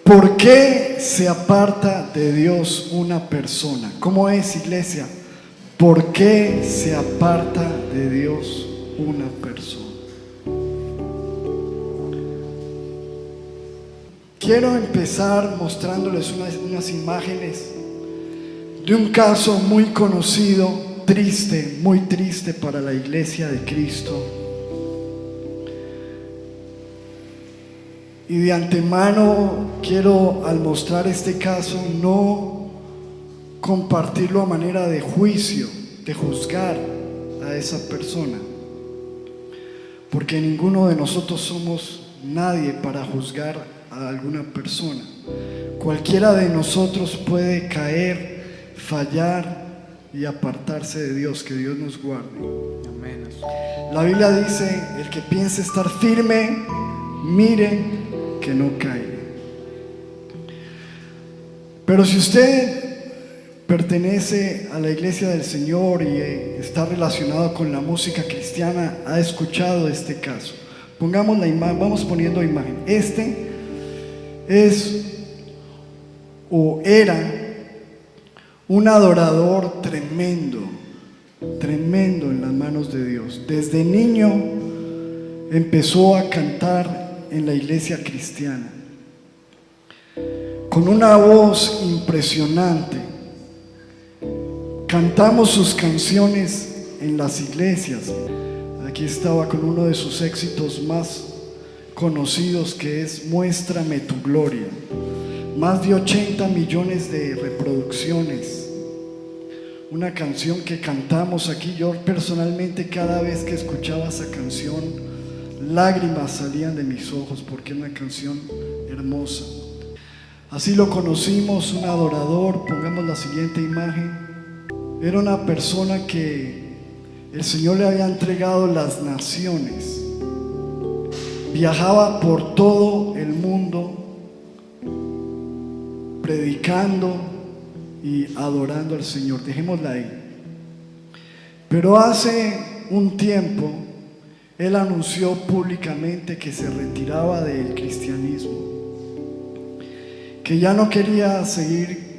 ¿Por qué se aparta de Dios una persona? ¿Cómo es, iglesia? ¿Por qué se aparta de Dios una persona? Quiero empezar mostrándoles unas imágenes de un caso muy conocido, triste, muy triste para la iglesia de Cristo. Y de antemano quiero, al mostrar este caso, no compartirlo a manera de juicio, de juzgar a esa persona, porque ninguno de nosotros somos nadie para juzgar a alguna persona. Cualquiera de nosotros puede caer, fallar y apartarse de Dios. Que Dios nos guarde. Amén. La Biblia dice: el que piense estar firme, mire que no caiga. Pero si usted pertenece a la iglesia del Señor y está relacionado con la música cristiana, ha escuchado este caso. Pongamos la imagen, vamos poniendo imagen. Este es o era un adorador tremendo en las manos de Dios. Desde niño empezó a cantar en la iglesia cristiana con una voz impresionante. Cantamos sus canciones en las iglesias. Aquí estaba con uno de sus éxitos más conocidos, que es Muéstrame tu gloria. Más de 80 millones de reproducciones. Una canción que cantamos aquí. Yo personalmente, cada vez que escuchaba esa canción, lágrimas salían de mis ojos, porque es una canción hermosa. Así lo conocimos, un adorador. Pongamos la siguiente imagen. Era una persona que el Señor le había entregado las naciones. Viajaba por todo el mundo predicando y adorando al Señor. Dejémosla ahí. Pero hace un tiempo él anunció públicamente que se retiraba del cristianismo, que ya no quería seguir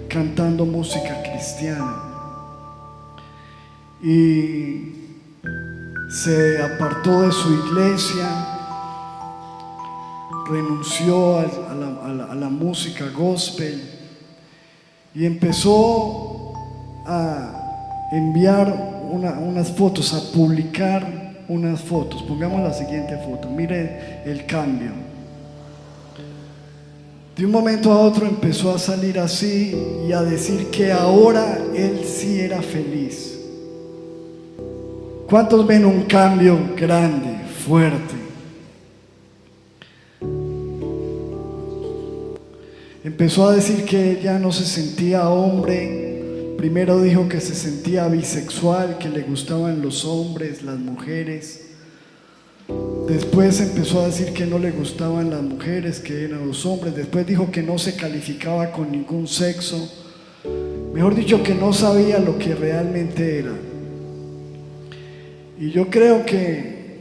cantando música cristiana, y se apartó de su iglesia, renunció a la música gospel y empezó a enviar unas fotos, a publicar unas fotos. Pongamos la siguiente foto. Mire el cambio. De un momento a otro empezó a salir así y a decir que ahora él sí era feliz. ¿Cuántos ven un cambio grande, fuerte? Empezó a decir que él ya no se sentía hombre. Primero dijo que se sentía bisexual, que le gustaban los hombres, las mujeres. Después empezó a decir que no le gustaban las mujeres, que eran los hombres. Después dijo que no se calificaba con ningún sexo. Mejor dicho, que no sabía lo que realmente era. Y yo creo que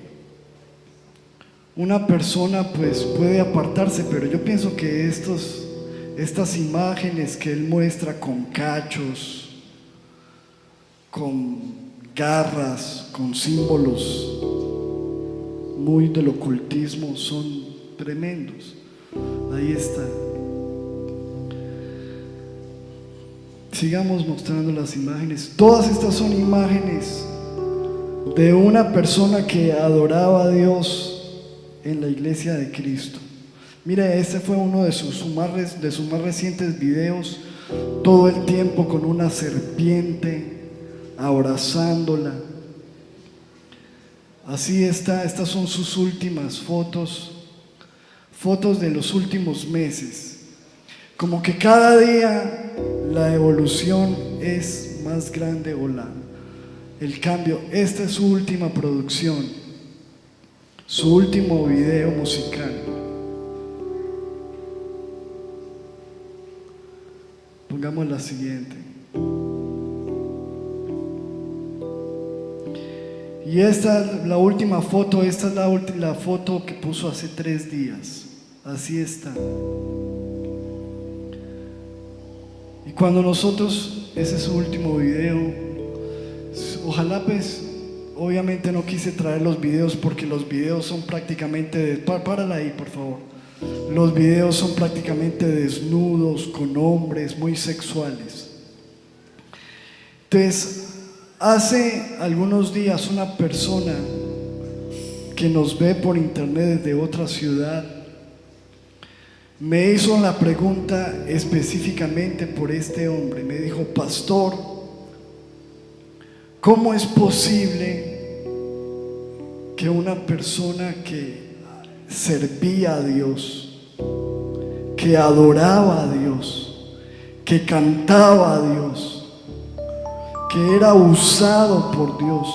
una persona pues puede apartarse, pero yo pienso que estas imágenes que él muestra con cachos, con garras, con símbolos muy del ocultismo, son tremendos. Ahí está. Sigamos mostrando las imágenes. Todas estas son imágenes de una persona que adoraba a Dios en la iglesia de Cristo. Mire, este fue uno de sus más recientes videos, todo el tiempo con una serpiente abrazándola. Así está. Estas son sus últimas fotos de los últimos meses. Como que cada día la evolución es más grande, el cambio. Esta es su última producción, su último video musical. Pongamos la siguiente. Y esta es la última foto. Esta es la foto que puso hace 3 días. así está. Y cuando nosotros, ese es su último video, ojalá pues, obviamente no quise traer los videos porque los videos son prácticamente, párala ahí por favor, los videos son prácticamente desnudos con hombres muy sexuales. Entonces, hace algunos días una persona que nos ve por internet desde otra ciudad me hizo la pregunta específicamente por este hombre. Me dijo: pastor, ¿cómo es posible que una persona que servía a Dios, que adoraba a Dios, que cantaba a Dios, que era usado por Dios,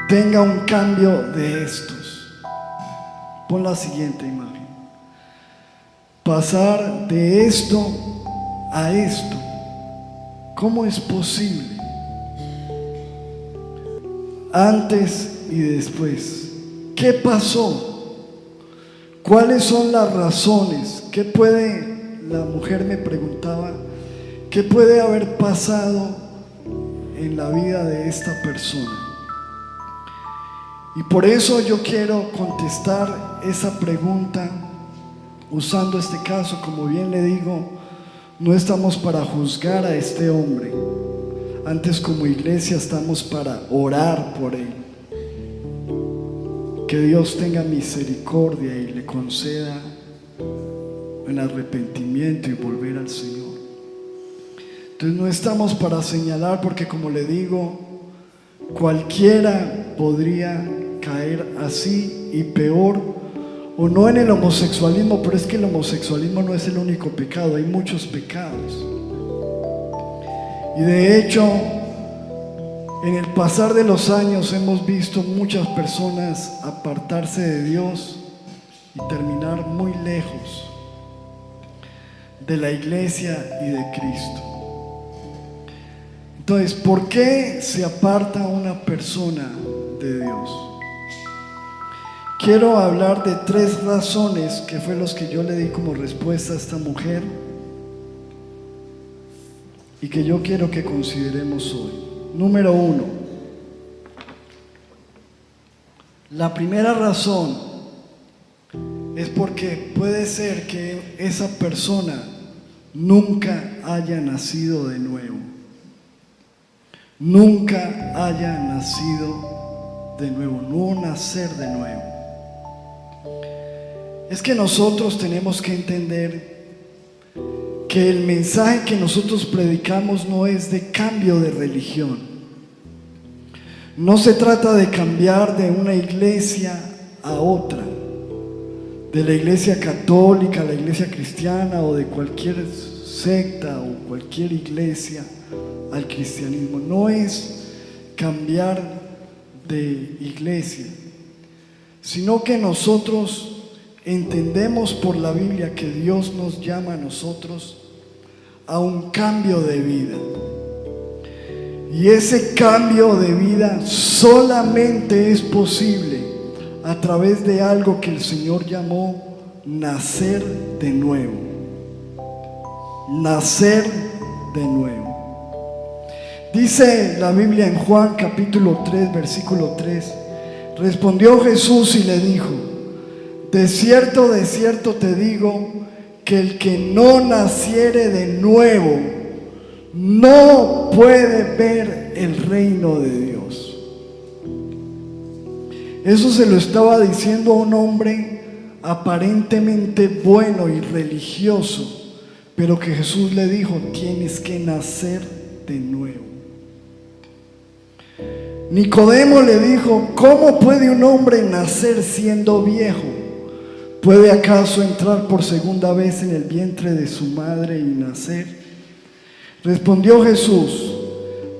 tenga un cambio de estos? Pon la siguiente imagen. Pasar de esto a esto, ¿cómo es posible? Antes y después, ¿qué pasó? ¿Cuáles son las razones? ¿Qué puede, la mujer me preguntaba, qué puede haber pasado en la vida de esta persona? Y por eso yo quiero contestar esa pregunta usando este caso. Como bien le digo, no estamos para juzgar a este hombre, antes como iglesia estamos para orar por él, que Dios tenga misericordia y le conceda el arrepentimiento y volver al Señor. Entonces no estamos para señalar, porque como le digo, cualquiera podría caer así y peor, o no en el homosexualismo, pero es que el homosexualismo no es el único pecado, hay muchos pecados. Y de hecho, en el pasar de los años hemos visto muchas personas apartarse de Dios y terminar muy lejos de la iglesia y de Cristo. Entonces, ¿por qué se aparta una persona de Dios? Quiero hablar de 3 razones que fue los que yo le di como respuesta a esta mujer y que yo quiero que consideremos hoy. Número 1, la primera razón es porque puede ser que esa persona nunca haya nacido de nuevo. Nunca haya nacido de nuevo, no nacer de nuevo. Es que nosotros tenemos que entender que el mensaje que nosotros predicamos no es de cambio de religión. No se trata de cambiar de una iglesia a otra, de la iglesia católica a la iglesia cristiana, o de cualquier secta o cualquier iglesia al cristianismo. No es cambiar de iglesia, sino que nosotros entendemos por la Biblia que Dios nos llama a nosotros a un cambio de vida. Y ese cambio de vida solamente es posible a través de algo que el Señor llamó nacer de nuevo. Nacer de nuevo. Dice la Biblia en Juan capítulo 3, versículo 3: respondió Jesús y le dijo: de cierto te digo, que el que no naciere de nuevo no puede ver el reino de Dios. Eso se lo estaba diciendo a un hombre aparentemente bueno y religioso, pero que Jesús le dijo: tienes que nacer de nuevo. Nicodemo le dijo: ¿cómo puede un hombre nacer siendo viejo? ¿Puede acaso entrar por segunda vez en el vientre de su madre y nacer? Respondió Jesús: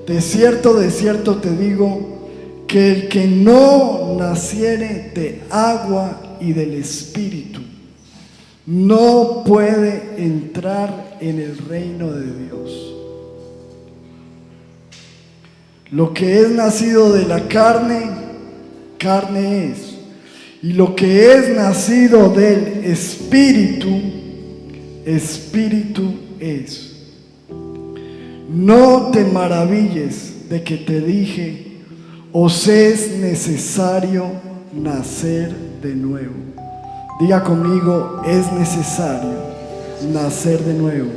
de cierto te digo, que el que no naciere de agua y del Espíritu no puede entrar en el reino de Dios. Lo que es nacido de la carne, carne es. Y lo que es nacido del Espíritu, Espíritu es. No te maravilles de que te dije, os es necesario nacer de nuevo. Diga conmigo, es necesario nacer de nuevo.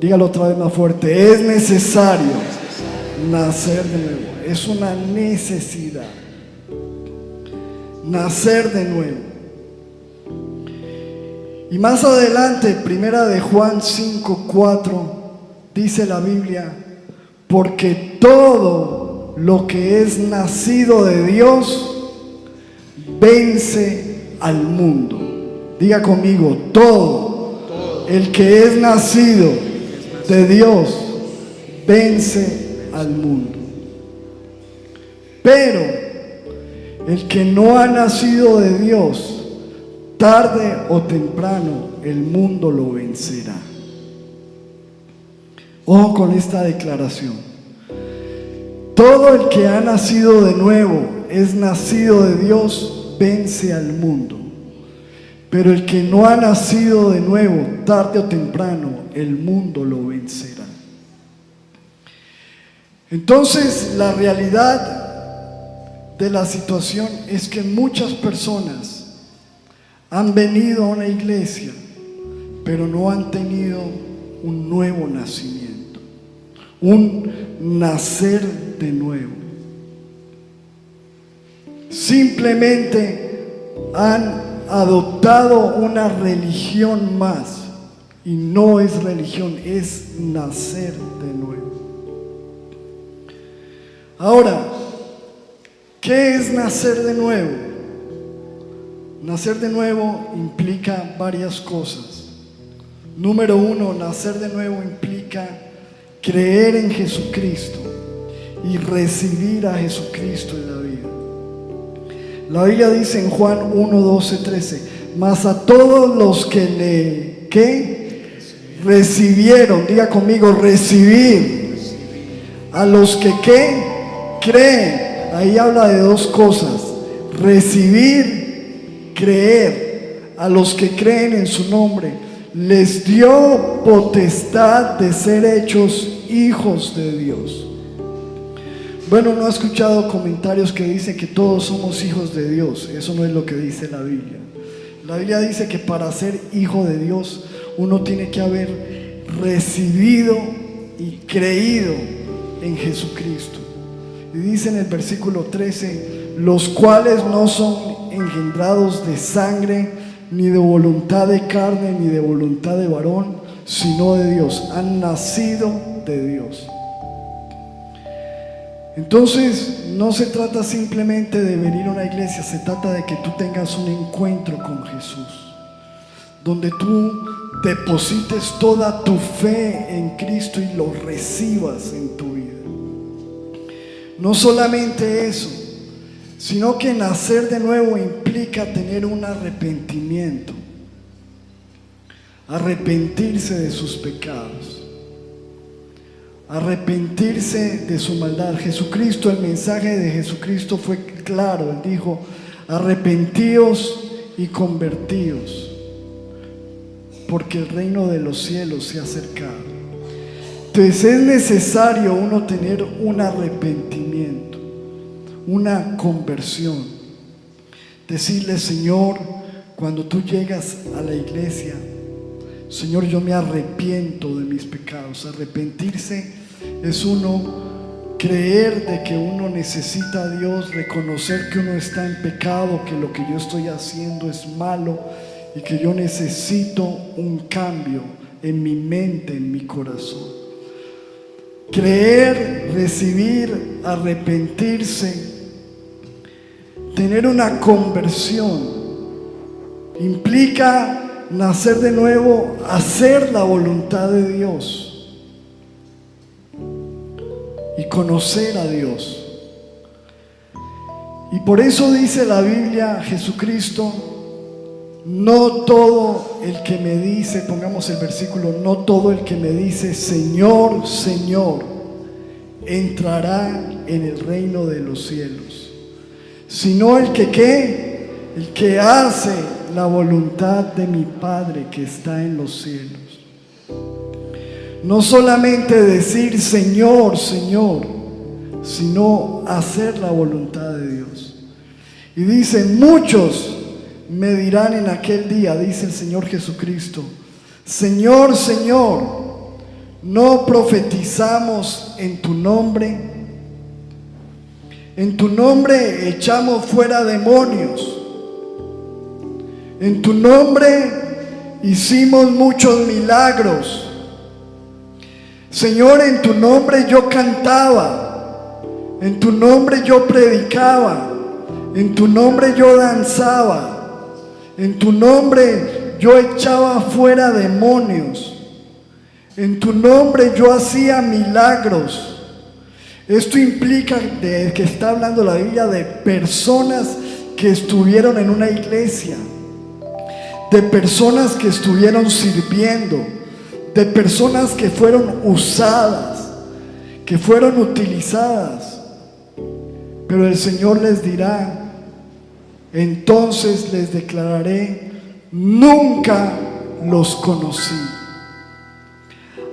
Dígalo otra vez más fuerte, es necesario nacer de nuevo. Es una necesidad. Nacer de nuevo. Y más adelante, primera de Juan 5:4, dice la Biblia, porque todo lo que es nacido de Dios vence al mundo. Diga conmigo, todo el que es nacido de Dios vence al mundo. Pero el que no ha nacido de Dios, tarde o temprano el mundo lo vencerá. Ojo con esta declaración. Todo el que ha nacido de nuevo, es nacido de Dios, vence al mundo. Pero el que no ha nacido de nuevo, tarde o temprano, el mundo lo vencerá. Entonces, la realidad de la situación es que muchas personas han venido a una iglesia, pero no han tenido un nuevo nacimiento, un nacer de nuevo. Simplemente han adoptado una religión más, y no es religión, es nacer de nuevo. Ahora, ¿qué es nacer de nuevo? Nacer de nuevo implica varias cosas. Número uno, nacer de nuevo implica creer en Jesucristo y recibir a Jesucristo en la vida. La Biblia dice en Juan 1, 12, 13, mas a todos los que recibieron, diga conmigo, recibir, a los que creen. Ahí habla de dos cosas: recibir, creer. A los que creen en su nombre les dio potestad de ser hechos hijos de Dios. Bueno, no he escuchado comentarios que dicen que todos somos hijos de Dios. Eso no es lo que dice la Biblia. La Biblia dice que para ser hijo de Dios uno tiene que haber recibido y creído en Jesucristo. Y dice en el versículo 13, los cuales no son engendrados de sangre, ni de voluntad de carne, ni de voluntad de varón, sino de Dios. Han nacido de Dios. Entonces, no se trata simplemente de venir a una iglesia, se trata de que tú tengas un encuentro con Jesús, donde tú deposites toda tu fe en Cristo y lo recibas en tu vida. No solamente eso, sino que nacer de nuevo implica tener un arrepentimiento, arrepentirse de sus pecados, arrepentirse de su maldad. Jesucristo, el mensaje de Jesucristo fue claro. Él dijo: arrepentíos y convertíos, porque el reino de los cielos se ha acercado. Entonces es necesario uno tener un arrepentimiento, una conversión. Decirle: Señor, cuando tú llegas a la iglesia, Señor, yo me arrepiento de mis pecados. Arrepentirse es uno creer de que uno necesita a Dios, reconocer que uno está en pecado, que lo que yo estoy haciendo es malo y que yo necesito un cambio en mi mente, en mi corazón. Creer, recibir, arrepentirse, tener una conversión, implica nacer de nuevo, hacer la voluntad de Dios y conocer a Dios. Y por eso dice la Biblia, Jesucristo: no todo el que me dice, pongamos el versículo, no todo el que me dice Señor, Señor, entrará en el reino de los cielos, sino el que ¿qué? El que hace la voluntad de mi Padre que está en los cielos. No solamente decir Señor, Señor, sino hacer la voluntad de Dios. Y dice, muchos me dirán en aquel día, dice el Señor Jesucristo, Señor, Señor, ¿no profetizamos en tu nombre? En tu nombre echamos fuera demonios. En tu nombre hicimos muchos milagros. Señor, en tu nombre yo cantaba. En tu nombre yo predicaba. En tu nombre yo danzaba. En tu nombre yo echaba fuera demonios. En tu nombre yo hacía milagros. Esto implica de que está hablando la Biblia de personas que estuvieron en una iglesia, de personas que estuvieron sirviendo, de personas que fueron usadas, que fueron utilizadas. Pero el Señor les dirá, entonces les declararé, nunca los conocí.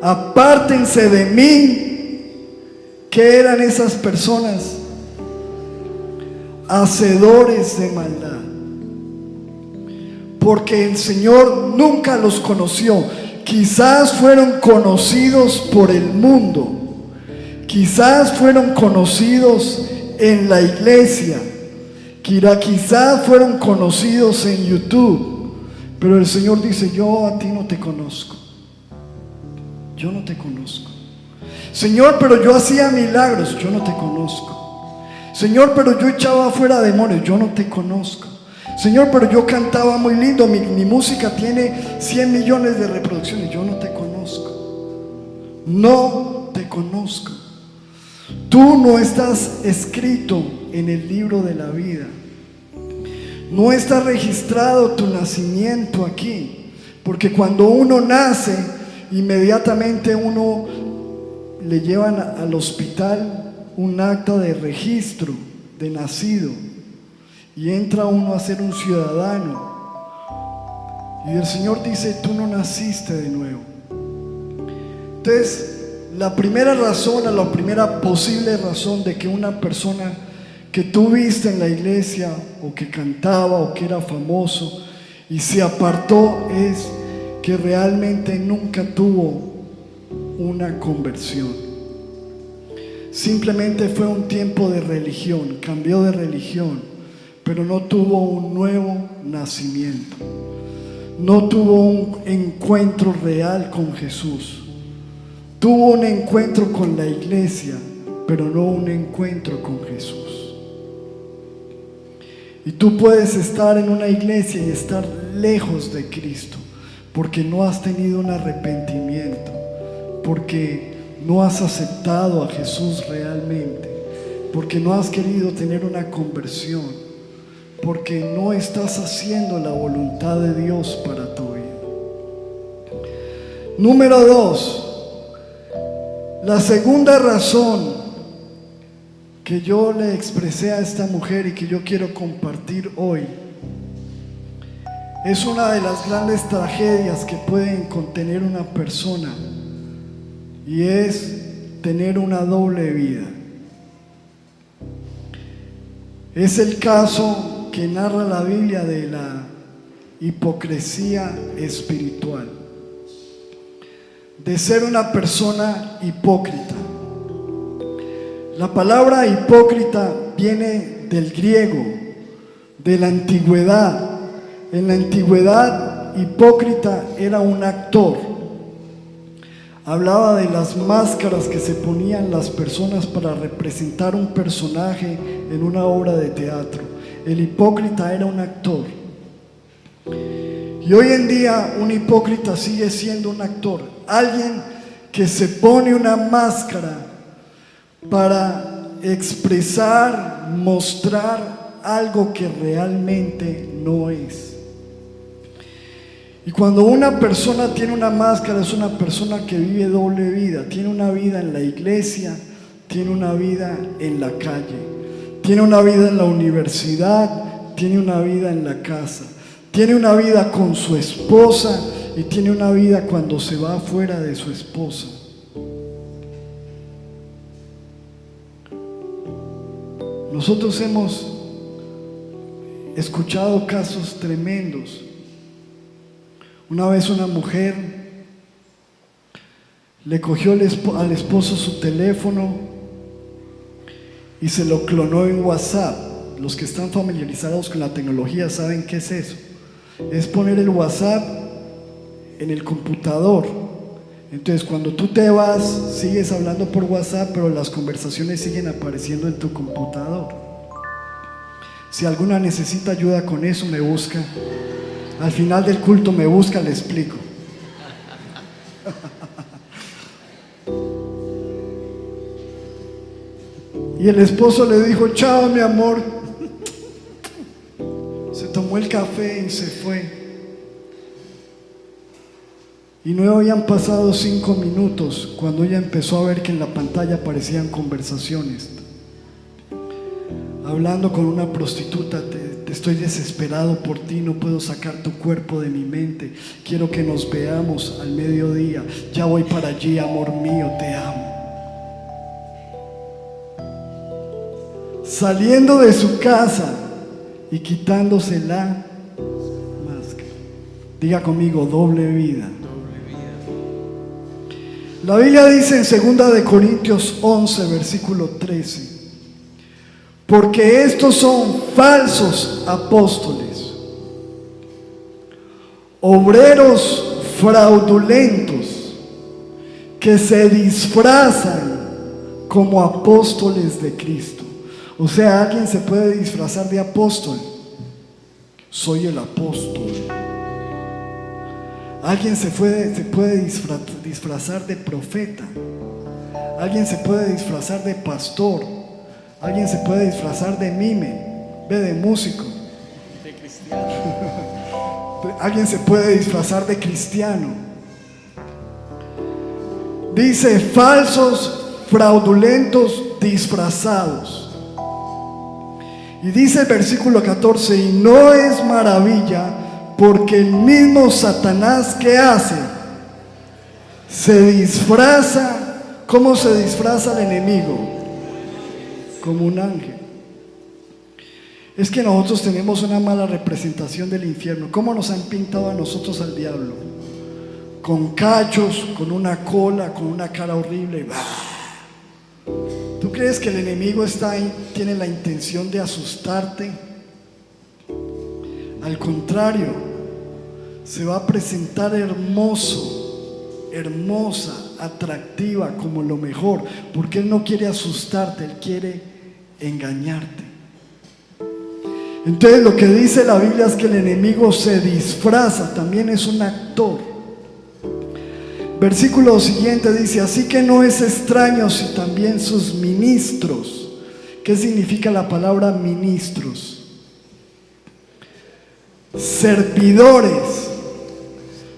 Apártense de mí. ¿Qué eran esas personas? Hacedores de maldad. Porque el Señor nunca los conoció. Quizás fueron conocidos por el mundo. Quizás fueron conocidos en la iglesia. Quizás fueron conocidos en YouTube. Pero el Señor dice, yo a ti no te conozco. Yo no te conozco. Señor, pero yo hacía milagros. Yo no te conozco. Señor, pero yo echaba afuera demonios. Yo no te conozco. Señor, pero yo cantaba muy lindo. Mi música tiene 100 millones de reproducciones. Yo no te conozco. No te conozco. Tú no estás escrito en el libro de la vida. No está registrado tu nacimiento aquí. Porque cuando uno nace, inmediatamente uno le llevan al hospital un acta de registro de nacido y entra uno a ser un ciudadano. Y el Señor dice, tú no naciste de nuevo. Entonces, la primera razón, la primera posible razón de que una persona que tú viste en la iglesia o que cantaba o que era famoso y se apartó es que realmente nunca tuvo una conversión. Simplemente fue un tiempo de religión, cambió de religión, pero no tuvo un nuevo nacimiento. No tuvo un encuentro real con Jesús. Tuvo un encuentro con la iglesia, pero no un encuentro con Jesús. Y tú puedes estar en una iglesia y estar lejos de Cristo, porque no has tenido un arrepentimiento, porque no has aceptado a Jesús realmente, porque no has querido tener una conversión, porque no estás haciendo la voluntad de Dios para tu vida. Número 2, la segunda razón que yo le expresé a esta mujer y que yo quiero compartir hoy es una de las grandes tragedias que pueden contener una persona, y es tener una doble vida. Es el caso que narra la Biblia de la hipocresía espiritual, de ser una persona hipócrita. La palabra hipócrita viene del griego, de la antigüedad. En la antigüedad, hipócrita era un actor. Hablaba de las máscaras que se ponían las personas para representar un personaje en una obra de teatro. El hipócrita era un actor. Y hoy en día un hipócrita sigue siendo un actor. Alguien que se pone una máscara para expresar, mostrar algo que realmente no es. Y cuando una persona tiene una máscara, es una persona que vive doble vida. Tiene una vida en la iglesia, tiene una vida en la calle. Tiene una vida en la universidad, tiene una vida en la casa, tiene una vida con su esposa y tiene una vida cuando se va afuera de su esposa. Nosotros hemos escuchado casos tremendos. Una vez una mujer le cogió al esposo su teléfono y se lo clonó en WhatsApp. Los que están familiarizados con la tecnología saben qué es eso. Es poner el WhatsApp en el computador. Entonces cuando tú te vas, sigues hablando por WhatsApp, pero las conversaciones siguen apareciendo en tu computador. Si alguna necesita ayuda con eso, me busca. Al final del culto me busca, le explico. Y el esposo le dijo: chao, mi amor. Se tomó el café y se fue. Y no habían pasado 5 minutos cuando ella empezó a ver que en la pantalla aparecían conversaciones. Hablando con una prostituta: te estoy desesperado por ti, no puedo sacar tu cuerpo de mi mente, quiero que nos veamos al mediodía, ya voy para allí, amor mío, te amo. Saliendo de su casa y quitándose la máscara. Diga conmigo: doble vida. La Biblia dice en 2 de Corintios 11, versículo 13: porque estos son falsos apóstoles, obreros fraudulentos, que se disfrazan como apóstoles de Cristo. O sea, alguien se puede disfrazar de apóstol. Soy el apóstol. Alguien se puede disfrazar de profeta. Alguien se puede disfrazar de pastor. Alguien se puede disfrazar de mime, de músico. De cristiano. Alguien se puede disfrazar de cristiano. Dice: falsos, fraudulentos, disfrazados. Y dice el versículo 14: y no es maravilla, porque el mismo Satanás, ¿qué hace? Se disfraza. ¿Cómo se disfraza el enemigo? Como un ángel. Es que nosotros tenemos una mala representación del infierno. ¿Cómo nos han pintado a nosotros al diablo? Con cachos, con una cola, con una cara horrible. ¿Tú crees que el enemigo tiene la intención de asustarte? Al contrario, se va a presentar hermoso, hermosa, atractiva, como lo mejor, porque Él no quiere asustarte, Él quiere engañarte. Entonces lo que dice la Biblia es que el enemigo se disfraza, también es un actor. Versículo siguiente dice: así que no es extraño si también sus ministros. ¿Qué significa la palabra ministros? Servidores.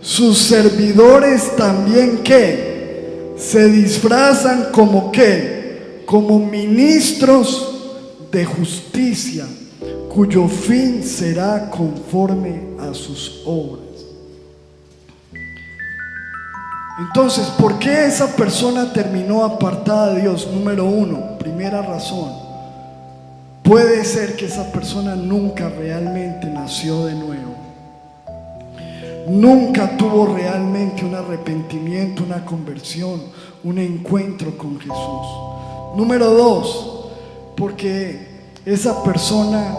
Sus servidores también, ¿qué? Se disfrazan como ¿qué? Como ministros de justicia, cuyo fin será conforme a sus obras. Entonces, ¿por qué esa persona terminó apartada de Dios? Número 1, primera razón: puede ser que esa persona nunca realmente nació de nuevo. Nunca tuvo realmente un arrepentimiento, una conversión, un encuentro con Jesús. Número 2, porque esa persona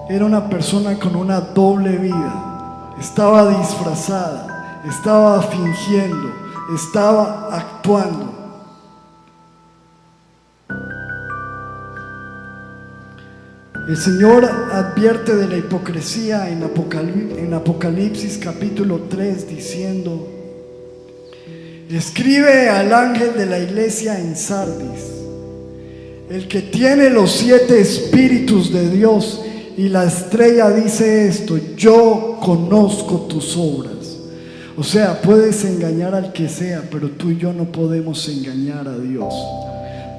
era una persona con una doble vida. Estaba disfrazada, estaba fingiendo, estaba actuando. El Señor advierte de la hipocresía en Apocalipsis capítulo 3 diciendo: escribe al ángel de la iglesia en Sardis, el que tiene los 7 espíritus de Dios y la estrella dice esto: yo conozco tus obras. O sea, puedes engañar al que sea, pero tú y yo no podemos engañar a Dios,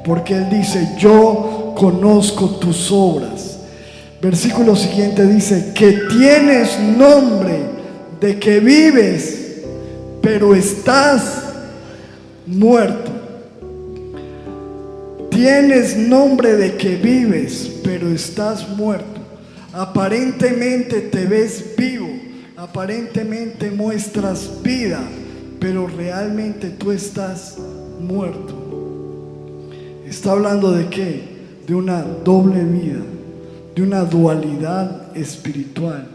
porque Él dice: yo conozco tus obras. Versículo siguiente dice, que tienes nombre de que vives, pero estás muerto. Tienes nombre de que vives, pero estás muerto. Aparentemente te ves vivo, aparentemente muestras vida, pero realmente tú estás muerto. Está hablando de qué? De una doble vida, de una dualidad espiritual,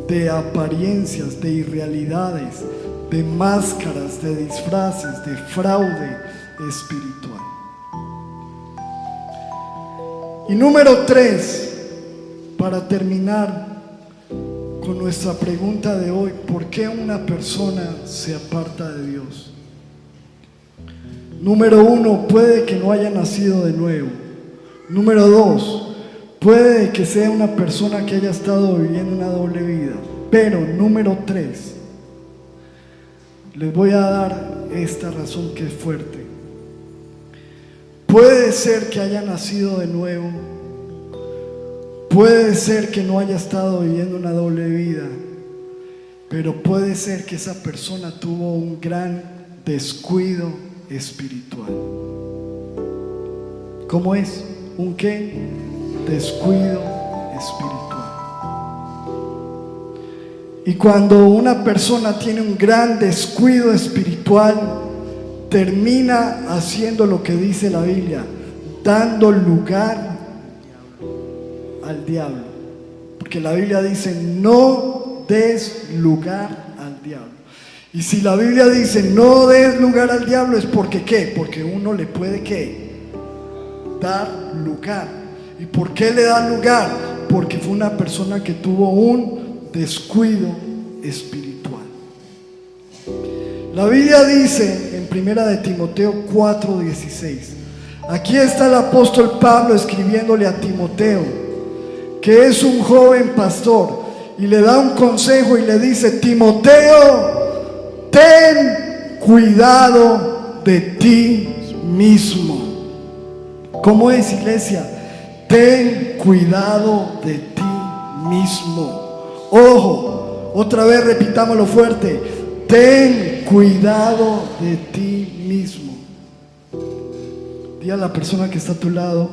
de apariencias, de irrealidades, de máscaras, de disfraces, de fraude espiritual. Y número 3, para terminar con nuestra pregunta de hoy, ¿por qué una persona se aparta de Dios? Número 1, puede que no haya nacido de nuevo. Número 2, puede que sea una persona que haya estado viviendo una doble vida. Pero número 3, les voy a dar esta razón que es fuerte. Puede ser que haya nacido de nuevo, puede ser que no haya estado viviendo una doble vida, pero puede ser que esa persona tuvo un gran descuido espiritual. ¿Cómo es? ¿Un qué? Descuido espiritual. Y cuando una persona tiene un gran descuido espiritual, termina haciendo lo que dice la Biblia, dando lugar al diablo. Porque la Biblia dice, no des lugar al diablo. Y si la Biblia dice, no des lugar al diablo, es porque ¿qué? Porque uno le puede ¿qué? Dar lugar. ¿Y por qué le da lugar? Porque fue una persona que tuvo un descuido espiritual. La Biblia dice en 1 de Timoteo 4:16, aquí está el apóstol Pablo escribiéndole a Timoteo, que es un joven pastor, y le da un consejo y le dice, Timoteo, ten cuidado de ti mismo. ¿Cómo es, iglesia? Ten cuidado de ti mismo. Ojo, otra vez repitámoslo fuerte. Ten cuidado de ti mismo. Dí a la persona que está a tu lado,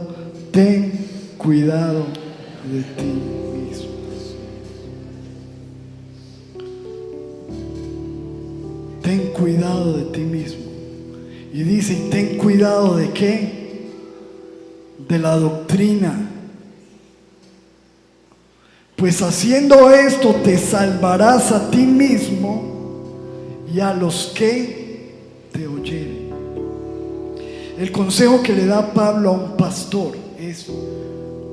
ten cuidado de ti mismo. Ten cuidado de ti mismo. Y dice, ten cuidado de qué? De la doctrina. Pues haciendo esto te salvarás a ti mismo y a los que te oyeren. El consejo que le da Pablo a un pastor es,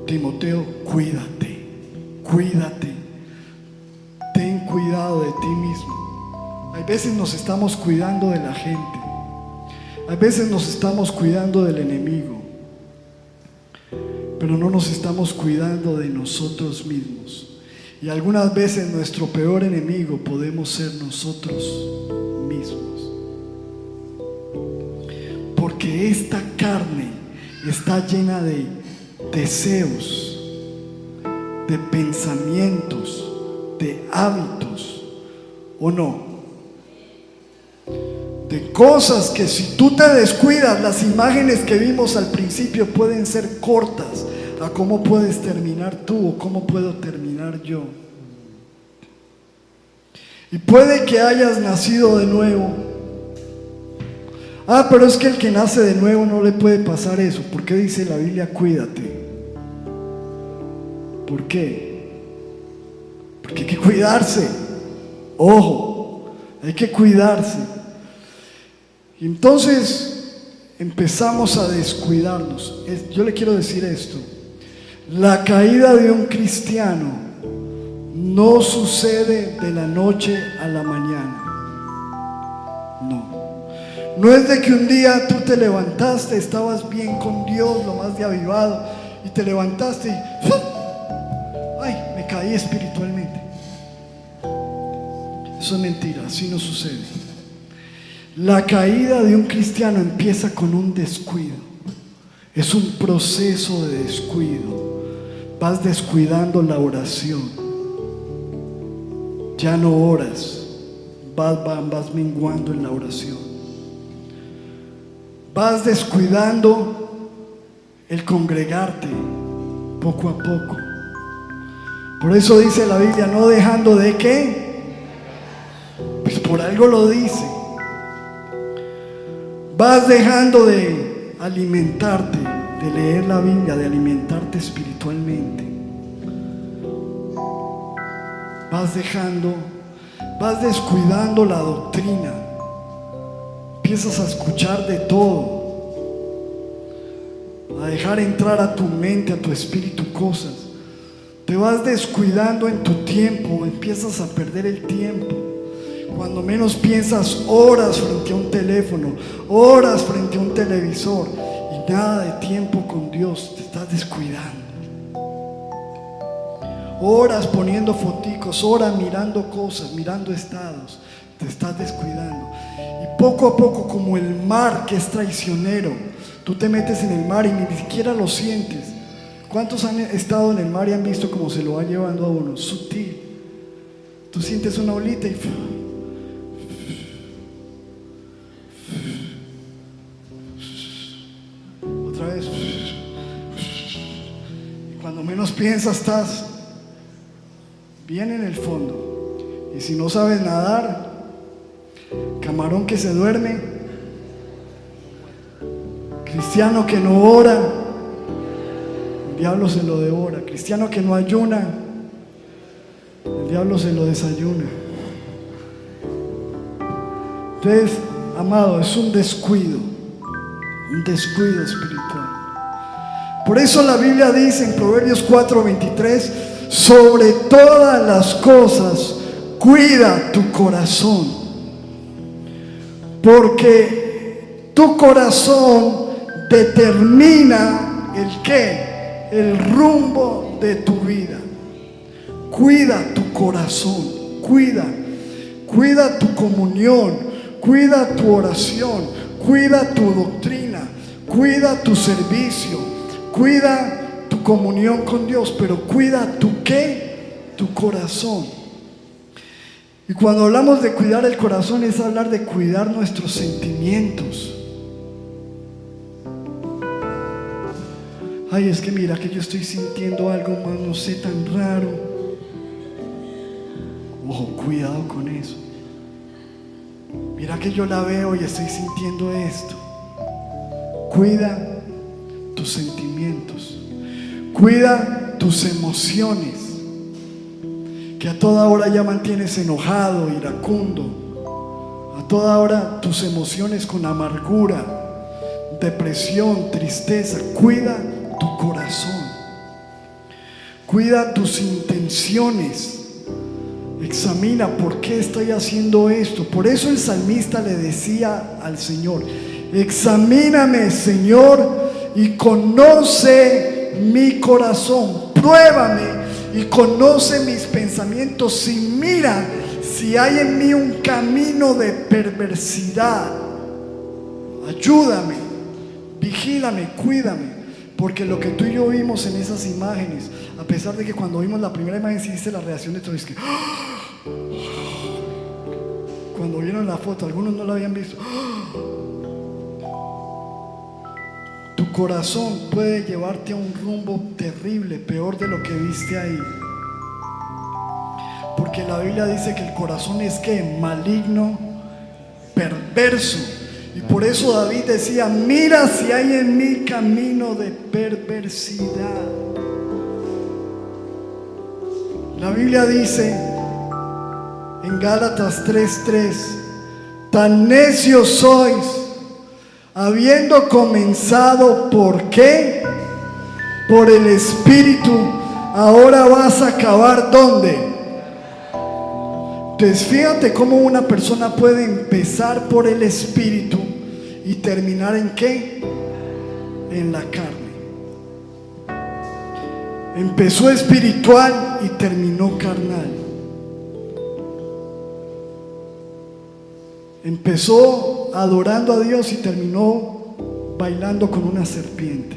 Timoteo, cuídate, cuídate, ten cuidado de ti mismo. Hay veces nos estamos cuidando de la gente, hay veces nos estamos cuidando del enemigo, pero no nos estamos cuidando de nosotros mismos. Y algunas veces nuestro peor enemigo podemos ser nosotros mismos. Porque esta carne está llena de deseos, de pensamientos, de hábitos, ¿o no? De cosas que si tú te descuidas, las imágenes que vimos al principio pueden ser cortas a cómo puedes terminar tú o cómo puedo terminar yo. Y puede que hayas nacido de nuevo. Pero es que el que nace de nuevo no le puede pasar eso. ¿Por qué dice la Biblia cuídate? ¿Por qué? Porque hay que cuidarse. Ojo, hay que cuidarse. Y entonces empezamos a descuidarnos. Yo le quiero decir esto. La caída de un cristiano no sucede de la noche a la mañana. No es de que un día tú te levantaste, estabas bien con Dios, lo más de avivado, y te levantaste y ¡ay! Me caí espiritualmente. Eso es mentira, así no sucede. La caída de un cristiano empieza con un descuido. Es un proceso de descuido. Vas descuidando la oración. Ya no oras. Vas menguando en la oración. Vas descuidando el congregarte poco a poco. Por eso dice la Biblia, no dejando de ¿qué? Pues por algo lo dice. Vas dejando de alimentarte, de leer la Biblia, de alimentarte espiritualmente. Vas descuidando la doctrina. Empiezas a escuchar de todo, a dejar entrar a tu mente, a tu espíritu cosas. Te vas descuidando en tu tiempo, empiezas a perder el tiempo. Cuando menos piensas, horas frente a un teléfono, horas frente a un televisor, y nada de tiempo con Dios. Te estás descuidando. Horas poniendo foticos, horas mirando cosas, mirando estados. Te estás descuidando. Y poco a poco, como el mar que es traicionero, tú te metes en el mar y ni siquiera lo sientes. ¿Cuántos han estado en el mar y han visto cómo se lo va llevando a uno? Sutil. Tú sientes una olita y otra vez. Y cuando menos piensas estás bien en el fondo. Y si no sabes nadar, camarón que se duerme, cristiano que no ora, el diablo se lo devora. Cristiano que no ayuna, el diablo se lo desayuna. Entonces, amado, es un descuido espiritual. Por eso la Biblia dice en Proverbios 4:23, sobre todas las cosas cuida tu corazón, porque tu corazón determina el qué, el rumbo de tu vida. Cuida tu corazón, cuida tu comunión, cuida tu oración, cuida tu doctrina, cuida tu servicio, cuida tu comunión con Dios, pero cuida tu qué, tu corazón. Y cuando hablamos de cuidar el corazón es hablar de cuidar nuestros sentimientos. Ay, es que mira que yo estoy sintiendo algo más, no sé, tan raro. Ojo, cuidado con eso. Mira que yo la veo y estoy sintiendo esto. Cuida tus sentimientos. Cuida tus emociones, que a toda hora ya mantienes enojado, iracundo. A toda hora tus emociones con amargura, depresión, tristeza. Cuida tu corazón. Cuida tus intenciones. Examina por qué estoy haciendo esto. Por eso el salmista le decía al Señor: examíname, Señor, y conoce mi corazón. Pruébame y conoce mis pensamientos, y mira si hay en mí un camino de perversidad. Ayúdame, vigílame, cuídame. Porque lo que tú y yo vimos en esas imágenes, a pesar de que cuando vimos la primera imagen sí hice la reacción de todos, es que cuando vieron la foto, algunos no la habían visto. Tu corazón puede llevarte a un rumbo terrible, peor de lo que viste ahí. Porque la Biblia dice que el corazón es ¿qué? Maligno, perverso. Y por eso David decía: mira si hay en mí camino de perversidad. La Biblia dice en Gálatas 3:3: tan necios sois, habiendo comenzado ¿por qué? Por el Espíritu, ahora vas a acabar ¿dónde? Entonces fíjate cómo una persona puede empezar por el Espíritu y terminar ¿en qué? En la carne. Empezó espiritual y terminó carnal. Empezó adorando a Dios y terminó bailando con una serpiente.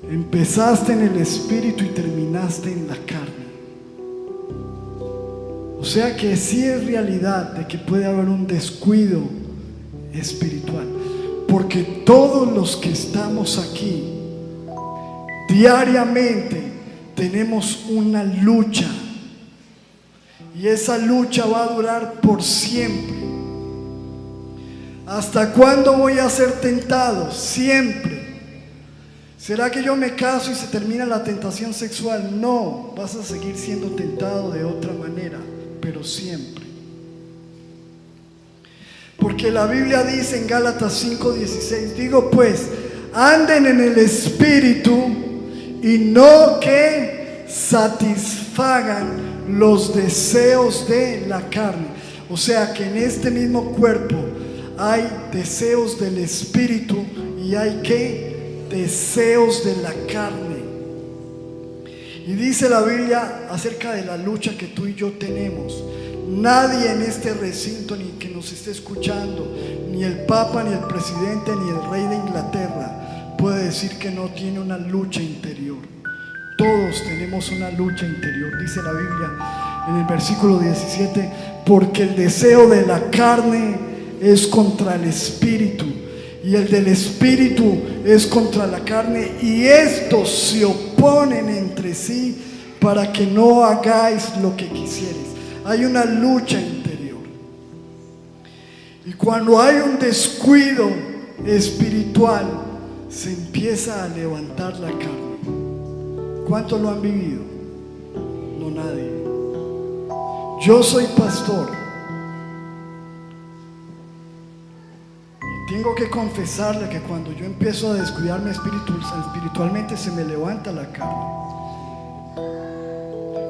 Empezaste en el espíritu y terminaste en la carne. O sea que sí es realidad de que puede haber un descuido espiritual, porque todos los que estamos aquí diariamente tenemos una lucha, y esa lucha va a durar por siempre. ¿Hasta cuándo voy a ser tentado? Siempre. ¿Será que yo me caso y se termina la tentación sexual? No, vas a seguir siendo tentado de otra manera, pero siempre. Porque la Biblia dice en Gálatas 5:16, digo pues, anden en el espíritu y no que satisfagan los deseos de la carne. O sea que en este mismo cuerpo hay deseos del espíritu y hay deseos de la carne. Y dice la Biblia acerca de la lucha que tú y yo tenemos. Nadie en este recinto, ni que nos esté escuchando, ni el Papa, ni el presidente, ni el rey de Inglaterra puede decir que no tiene una lucha interior. Todos tenemos una lucha interior. Dice la Biblia en el versículo 17, porque el deseo de la carne es contra el espíritu, y el del espíritu es contra la carne, y estos se oponen entre sí para que no hagáis lo que quisierais. Hay una lucha interior, y cuando hay un descuido espiritual se empieza a levantar la carne. ¿Cuántos lo han vivido? No, nadie. Yo soy pastor. Tengo que confesarle que cuando yo empiezo a descuidarme espiritualmente se me levanta la carne.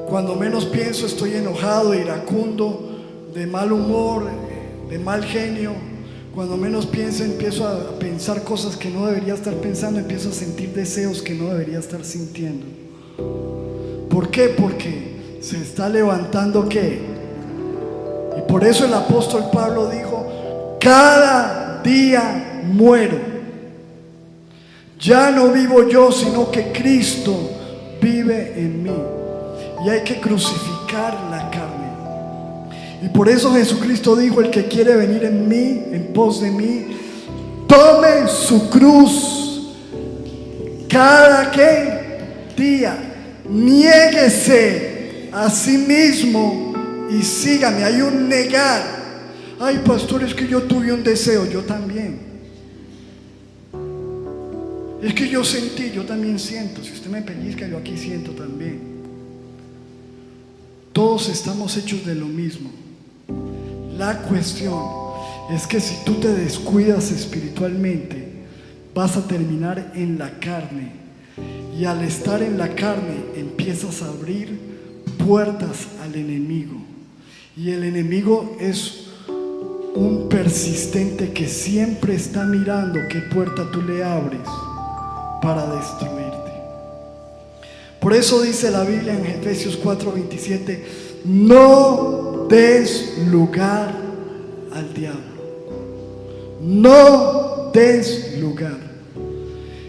Cuando menos pienso estoy enojado, iracundo, de mal humor, de mal genio. Cuando menos pienso empiezo a pensar cosas que no debería estar pensando, empiezo a sentir deseos que no debería estar sintiendo. ¿Por qué? Porque se está levantando ¿qué? Y por eso el apóstol Pablo dijo, cada día muero. Ya no vivo yo, sino que Cristo vive en mí. Y hay que crucificar la carne. Y por eso Jesucristo dijo, el que quiere venir en mí, en pos de mí, tome su cruz cada día, niéguese a sí mismo y sígame. Hay un negar. Ay, pastor, es que yo tuve un deseo. Yo también. Es que yo sentí, yo también siento. Si usted me pellizca, yo aquí siento también. Todos estamos hechos de lo mismo. La cuestión es que si tú te descuidas espiritualmente, vas a terminar en la carne. Y al estar en la carne, empiezas a abrir puertas al enemigo. Y el enemigo es un persistente que siempre está mirando qué puerta tú le abres para destruirte. Por eso dice la Biblia en Efesios 4:27, no des lugar al diablo. No des lugar.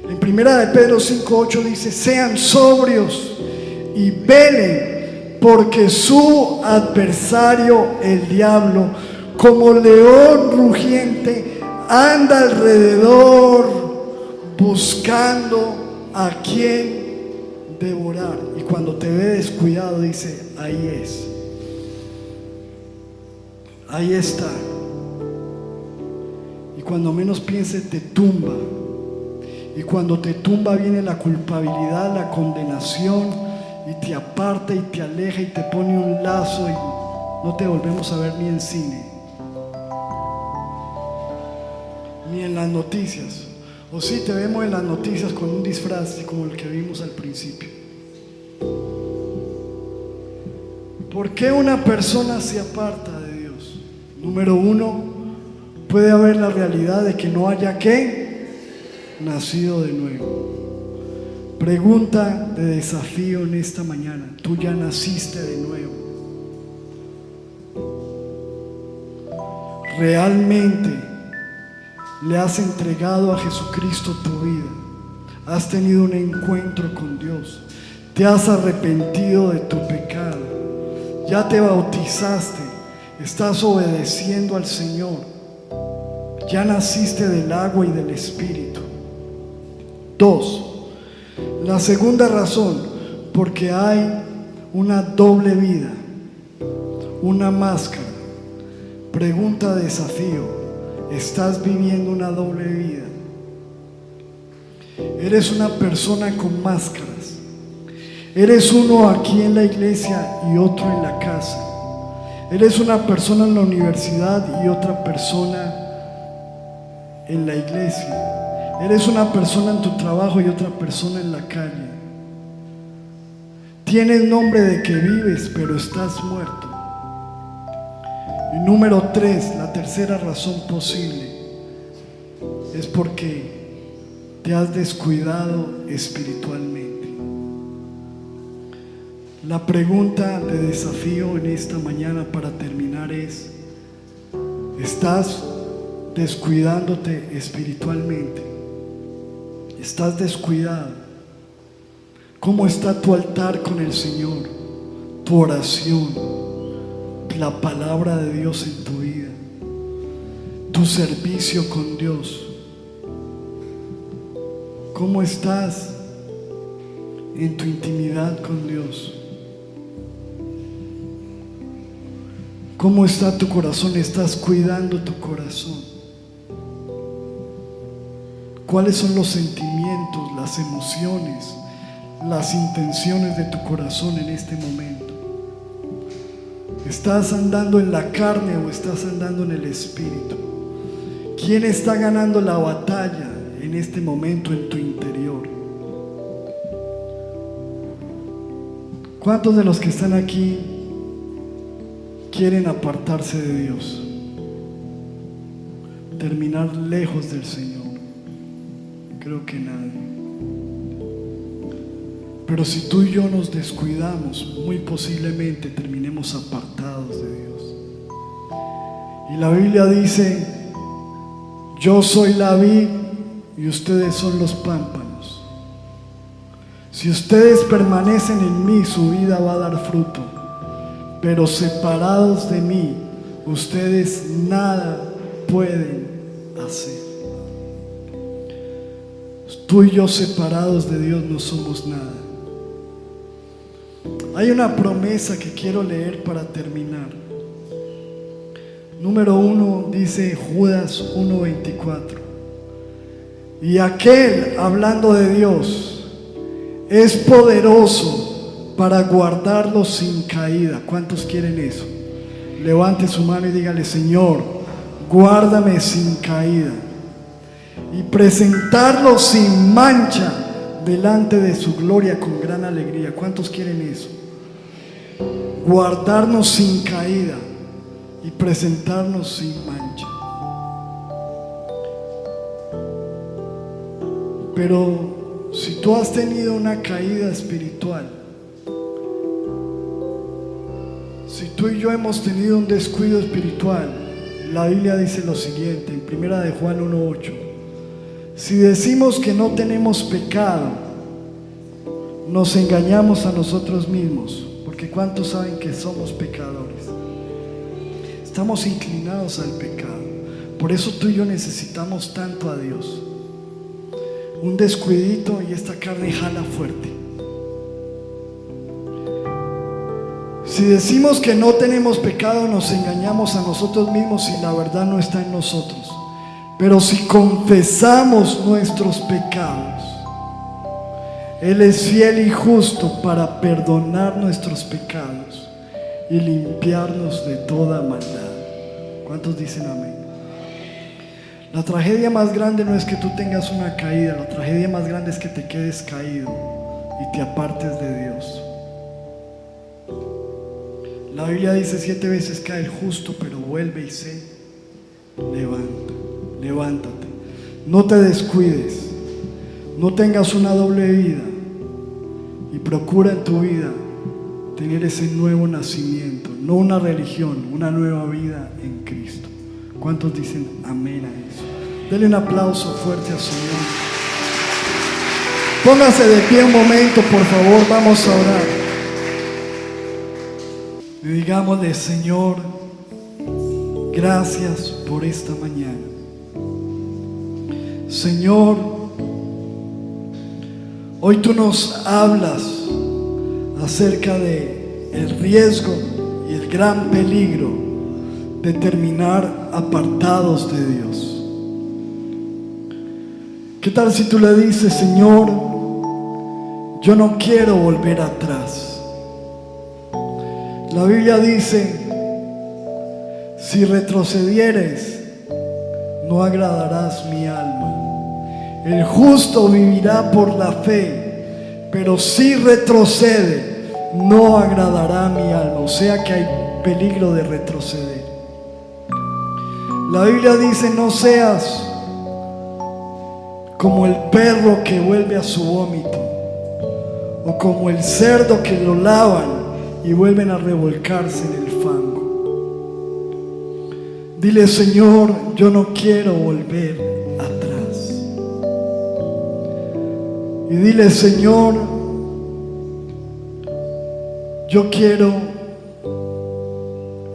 En primera de Pedro 5:8 dice, sean sobrios y velen, porque su adversario, el diablo, como león rugiente, anda alrededor buscando a quien devorar. Y cuando te ve descuidado dice, ahí es, ahí está. Y cuando menos piense te tumba. Y cuando te tumba viene la culpabilidad, la condenación, y te aparta y te aleja y te pone un lazo y no te volvemos a ver ni en cine, ni en las noticias. O sí, te vemos en las noticias con un disfraz como el que vimos al principio. ¿Por qué una persona se aparta de Dios? Número uno, puede haber la realidad de que no haya nacido de nuevo. Pregunta de desafío en esta mañana: ¿tú ya naciste de nuevo? ¿Realmente le has entregado a Jesucristo tu vida? has tenido un encuentro con Dios, te has arrepentido de tu pecado, ya te bautizaste, estás obedeciendo al Señor, ya naciste del agua y del Espíritu. 2. La segunda razón, porque hay una doble vida, una máscara. Pregunta, desafío: ¿estás viviendo una doble vida? Eres una persona con máscaras. Eres uno aquí en la iglesia y otro en la casa. Eres una persona en la universidad y otra persona en la iglesia. Eres una persona en tu trabajo y otra persona en la calle. Tienes nombre de que vives, pero estás muerto. Y número 3, la tercera razón posible, es porque te has descuidado espiritualmente. La pregunta de desafío en esta mañana para terminar es: ¿estás descuidándote espiritualmente? ¿Estás descuidado? ¿Cómo está tu altar con el Señor? Tu oración, la palabra de Dios en tu vida, tu servicio con Dios. ¿Cómo estás en tu intimidad con Dios? ¿Cómo está tu corazón? ¿Estás cuidando tu corazón? ¿Cuáles son los sentimientos, las emociones, las intenciones de tu corazón en este momento? ¿Estás andando en la carne o estás andando en el Espíritu? ¿Quién está ganando la batalla en este momento en tu interior? ¿Cuántos de los que están aquí quieren apartarse de Dios? Terminar lejos del Señor. Creo que nadie. Pero si tú y yo nos descuidamos, muy posiblemente terminemos apartados de Dios. Y la Biblia dice: yo soy la vid y ustedes son los pámpanos. Si ustedes permanecen en mí, su vida va a dar fruto. Pero separados de mí, ustedes nada pueden hacer. Tú y yo separados de Dios no somos nada. Hay una promesa que quiero leer para terminar. Número 1 dice Judas 1:24. Y aquel, hablando de Dios, es poderoso para guardarlos sin caída. ¿Cuántos quieren eso? Levante su mano y dígale: Señor, guárdame sin caída, y presentarlos sin mancha delante de su gloria con gran alegría. ¿Cuántos quieren eso? Guardarnos sin caída y presentarnos sin mancha. Pero si tú has tenido una caída espiritual, si tú y yo hemos tenido un descuido espiritual, la Biblia dice lo siguiente en 1 de Juan 1:8: si decimos que no tenemos pecado, nos engañamos a nosotros mismos, porque ¿cuántos saben que somos pecadores? Estamos inclinados al pecado. Por eso tú y yo necesitamos tanto a Dios. Un descuidito y esta carne jala fuerte. Si decimos que no tenemos pecado, nos engañamos a nosotros mismos y la verdad no está en nosotros. Pero si confesamos nuestros pecados, Él es fiel y justo para perdonar nuestros pecados y limpiarnos de toda maldad. ¿Cuántos dicen amén? La tragedia más grande no es que tú tengas una caída, la tragedia más grande es que te quedes caído y te apartes de Dios. La Biblia dice 7 veces cae el justo, pero vuelve y se levanta. Levántate, no te descuides, no tengas una doble vida y procura en tu vida tener ese nuevo nacimiento, no una religión, una nueva vida en Cristo. ¿Cuántos dicen amén a eso? Denle un aplauso fuerte al Señor. Póngase de pie un momento, por favor, vamos a orar. Y digámosle: Señor, gracias por esta mañana. Señor, hoy tú nos hablas acerca de el riesgo y el gran peligro de terminar apartados de Dios. ¿Qué tal si tú le dices: Señor, yo no quiero volver atrás? La Biblia dice: si retrocedieres, no agradarás mi alma. El justo vivirá por la fe, pero si retrocede, no agradará mi alma. O sea que hay peligro de retroceder. La Biblia dice: no seas como el perro que vuelve a su vómito, o como el cerdo que lo lavan y vuelven a revolcarse en el fango. Dile: Señor, yo no quiero volver atrás. Y dile: Señor, yo quiero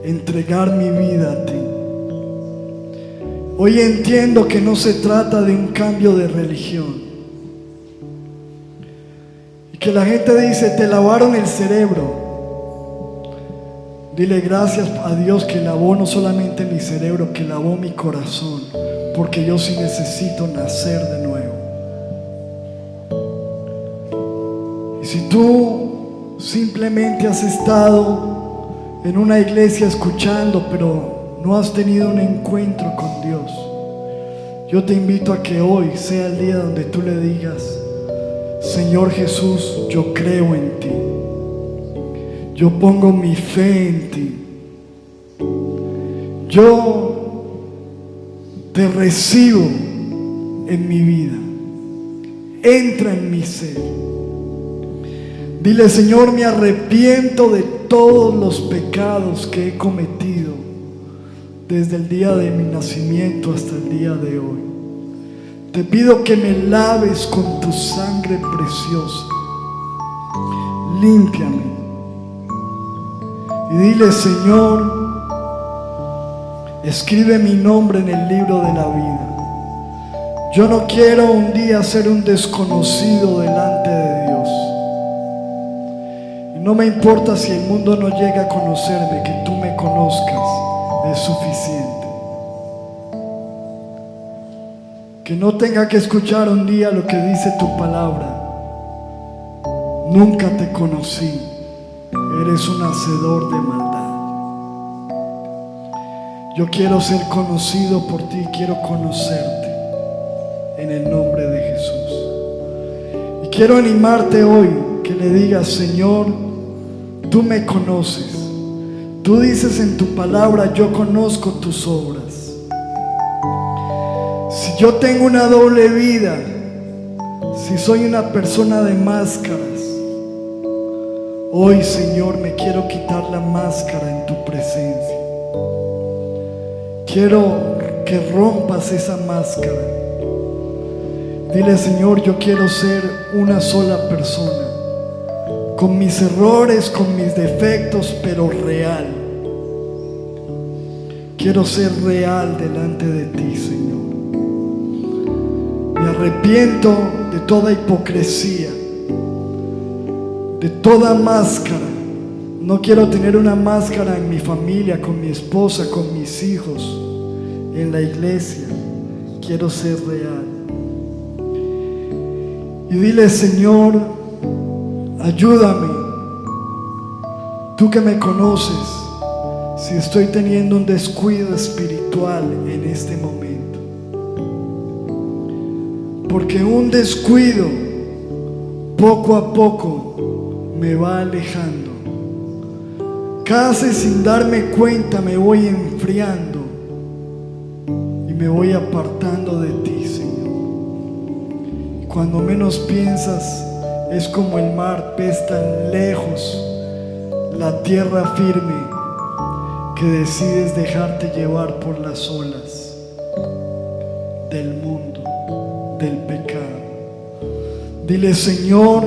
entregar mi vida a ti. Hoy entiendo que no se trata de un cambio de religión. Y que la gente dice: te lavaron el cerebro. Dile: gracias a Dios que lavó no solamente mi cerebro, que lavó mi corazón, porque yo sí necesito nacer de nuevo. Y si tú simplemente has estado en una iglesia escuchando, pero no has tenido un encuentro con Dios, yo te invito a que hoy sea el día donde tú le digas: Señor Jesús, yo creo en ti. Yo pongo mi fe en ti. Yo te recibo en mi vida. Entra en mi ser. Dile: Señor, me arrepiento de todos los pecados que he cometido desde el día de mi nacimiento hasta el día de hoy. Te pido que me laves con tu sangre preciosa. Límpiame. Y dile: Señor, escribe mi nombre en el libro de la vida. Yo no quiero un día ser un desconocido delante de Dios. Y no me importa si el mundo no llega a conocerme, que tú me conozcas es suficiente. Que no tenga que escuchar un día lo que dice tu palabra: nunca te conocí, eres un hacedor de maldad. Yo quiero ser conocido por ti, quiero conocerte en el nombre de Jesús. Y quiero animarte hoy que le digas: Señor, tú me conoces. Tú dices en tu palabra: yo conozco tus obras. Si yo tengo una doble vida, si soy una persona de máscaras, hoy, Señor, me quiero quitar la máscara en tu presencia. Quiero que rompas esa máscara. Dile: Señor, yo quiero ser una sola persona, con mis errores, con mis defectos, pero real. Quiero ser real delante de ti, Señor. Me arrepiento de toda hipocresía, de toda máscara. No quiero tener una máscara en mi familia, con mi esposa, con mis hijos, en la iglesia. Quiero ser real. Y dile: Señor, ayúdame. Tú que me conoces, si estoy teniendo un descuido espiritual en este momento. Porque un descuido poco a poco me va alejando. Casi sin darme cuenta me voy enfriando y me voy apartando de ti, Señor. Y cuando menos piensas, es como el mar, ves tan lejos la tierra firme que decides dejarte llevar por las olas del mundo, del pecado. Dile: Señor,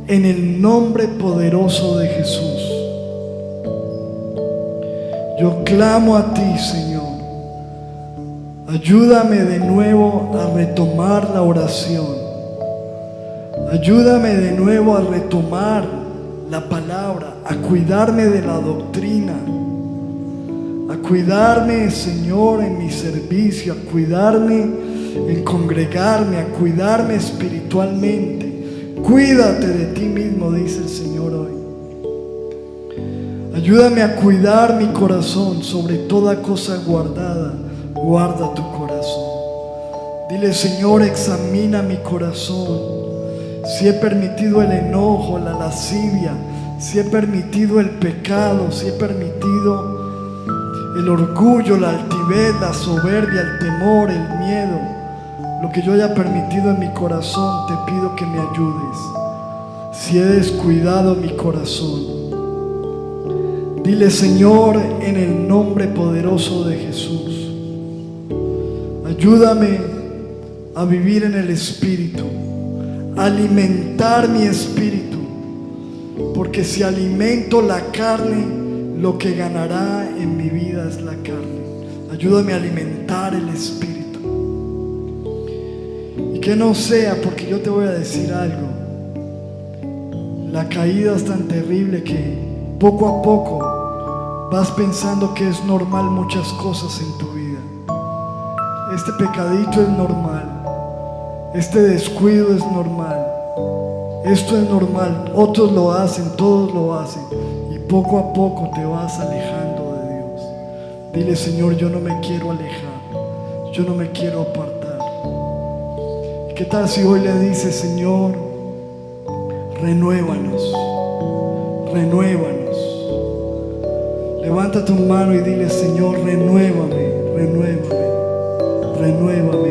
en el nombre poderoso de Jesús, yo clamo a ti, Señor. Ayúdame de nuevo a retomar la oración. Ayúdame de nuevo a retomar la palabra, a cuidarme de la doctrina, a cuidarme, Señor, en mi servicio, a cuidarme en congregarme, a cuidarme espiritualmente. Cuídate de ti mismo, dice el Señor hoy. Ayúdame a cuidar mi corazón, sobre toda cosa guardada, guarda tu corazón. Dile: Señor, examina mi corazón. Si he permitido el enojo, la lascivia, si he permitido el pecado, si he permitido el orgullo, la altivez, la soberbia, el temor, el miedo, lo que yo haya permitido en mi corazón, te pido que me ayudes. Si he descuidado mi corazón, dile: Señor, en el nombre poderoso de Jesús, ayúdame a vivir en el Espíritu, alimentar mi espíritu, porque si alimento la carne, lo que ganará en mi vida es la carne. Ayúdame a alimentar el espíritu, y que no sea, porque yo te voy a decir algo, la caída es tan terrible que poco a poco vas pensando que es normal muchas cosas en tu vida. Este pecadito es normal, este descuido es normal, esto es normal, otros lo hacen, todos lo hacen, y poco a poco te vas alejando de Dios. Dile: Señor, yo no me quiero alejar, yo no me quiero apartar. ¿Y qué tal si hoy le dices: Señor, renuévanos, renuévanos? Levanta tu mano y dile: Señor, renuévame, renuévame, renuévame.